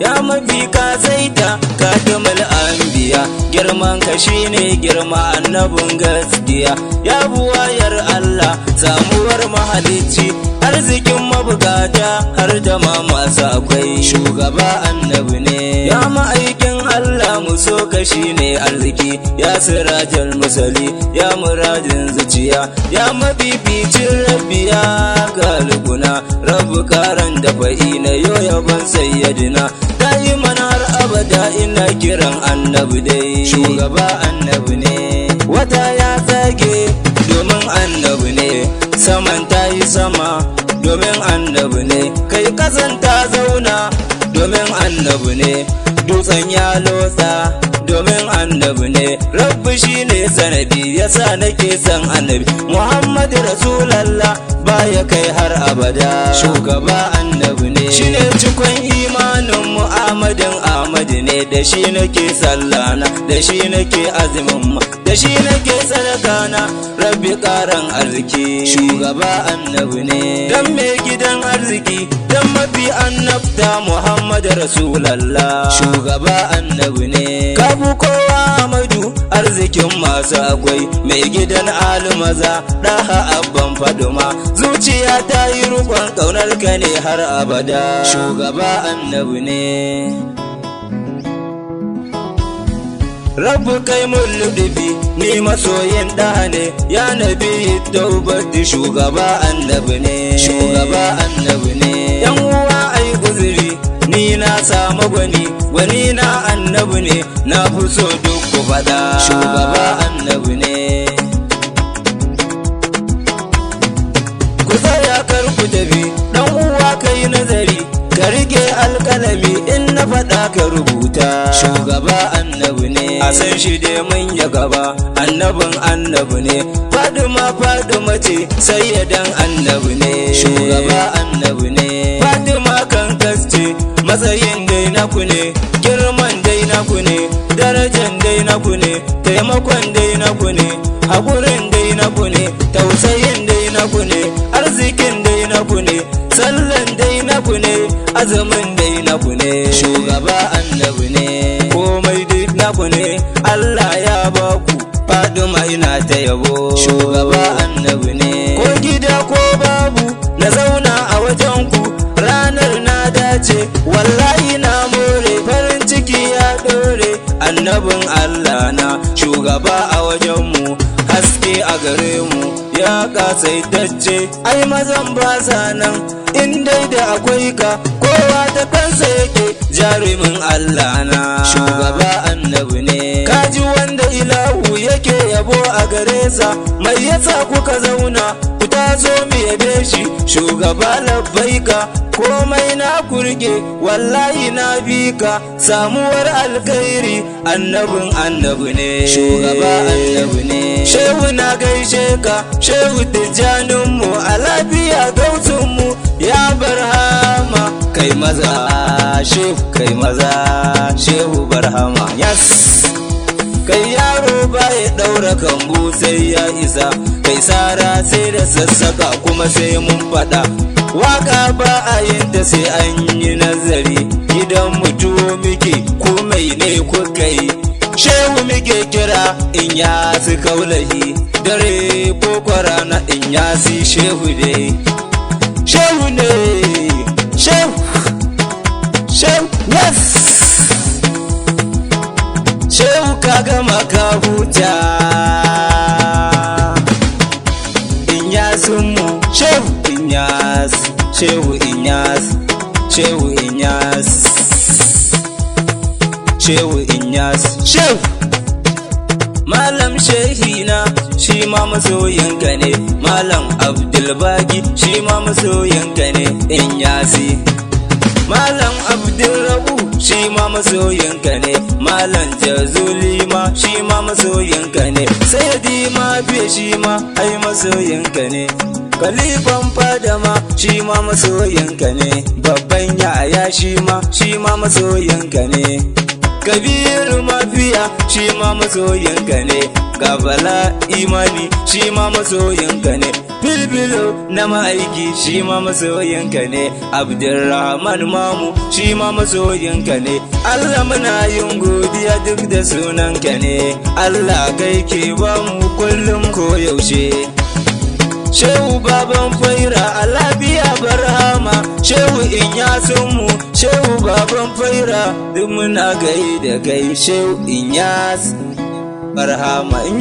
ya mafi kasaita katamul anbiya, girman ka shine girma annabin gaskiya, ya buwayar Allah samuwar mahalicci, arzikin mabukata har da ma masu akwai, shugaba annabi ne ya ma'aikin Allah mu so ka shine arziki, ya sirajal musali ya muradin zuciya, ya mafificin rabbi ya galibuna, rabu karan da fa'i na yaban sayyadina, da'iman har abada ina kiran annabi dai, shugaba annabi ne, wata ya tsage domin annabi ne, saman ta yi sama domin annabi ne, kai kasan ta zauna domin annabi ne, dutsen ya lotsa domin annabi ne, rabbi shine sanadi yasa nake son annabi, Muhammadu Rasulallah baya kai har abada, shugaba annabi ne, shine cikon imanin Muhammadin Ahmad ne, da shi nake sallana, da shi nake azumin ma, da shi nake sadakana, rabbi karan arziki, shugaba annabi ne, dan mai gidan arziki, dan mafi annabta Muhammadu Rasulallah, shugaba annabi ne, kafu kowa Amadu arzikin masu akwai, mai gidan almaza ɗaha abban faduma, zuciya ta yi rukon ƙaunar ka ne har abada, shugaba annabi ne. Rabu kai mun ludubi ni masoyin ɗa ne, ya nabi taubati, shugaba annabi ne, shugaba annabi ne, yan uwa ai guzuri ni na samu gwani na annabi ne, na fi so duk ku faɗa, shugaba annabi ne. Ku tsaya kar ku tafi dan uwa kai nazari, ka rike alƙalami in na faɗa ka rubuta, shugaba annabi ne, a san shi dai mun ya gaba, annabin annabi ne, Fadima ce sayyadan annabi ne, shugaba annabi ne, Fatima kan kasce matsayin dai naku ne, girman dai naku ne, darajan dai naku ne, taimakon dai naku ne, haƙurin dai naku ne, tausayin dai naku ne, arzikin dai naku ne, sallan dai naku ne, azumin dai naku ne, shugaba annabi ne, komai dai naku ne, Allah ya baku, Fadima ina ta yabo, shugaba annabi ne, ko gida ko babu na zauna a wajen ku, ranar na dace wallahi na more, farin ciki ya dore, annabin Allah na shugaba a wajenmu, haske a gare mu ya kasaitacce, ai mazan ba sa nan in dai da akwai ka, kowa ta kansa yake, jarumin Allah na shugaba annabi ne, kaji wanda ilahu yake yabo a gare sa, mai yasa kuka zauna ku taso mu yabe shi, shugaba labbaika, komai na kurge wallahi na bi ka, samuwar alkhairi annabin annabi ne, shugaba annabi ne, shehu na gaishe ka, shehu tijjaninmu a lafiya gautunmu, ya barhama kai maza, shehu kai maza, shehu barhama, yes. Kai yaro baya ɗaura kambu sai ya isa, kai sara sai da sassaka kuma sai mun faɗa, waka ba a yin ta sai an yi nazari, gidan mutuwo muke komai ne kuka yi, shehu muke kira in ya su kaulahi, dare ko kwarana in ya si shehu dai, shehu ne, shehu, shehu, yes. Shehu ka gama ka huta, Inyasunmu, Shehu Inyas, Shehu Inyas, Shehu Inyas, Shehu Inyas, Shehu Malam Shehina shi ma masoyinka ne, Malam Abdulbaki shi ma masoyinka ne, Inyasi Malam Abdulrabu shi ma masoyinka ne, Malam Jazuli ma shi ma masoyinka ne, sayyady Mafi shi ma ai masoyinka ne, Kalifan Fadama shi ma masoyinka ne, babban yaya shi ma masoyinka ne, Kabiru Mafiya shi ma masoyinka ne, Gabala Imani shi ma masoyinka ne, filfilo na ma'aiki shi ma masoyinka ne, Abdulrahman mamu shi ma masoyinka ne, Allah muna yin godiya duk da sunanka ne, Allah kai ke ba mu kullum koyaushe. Shehu baban faira a lafiya barhama, Shehu in ya mu, Shehu baban faira duk muna gai da kai, Shehu in ya barhama in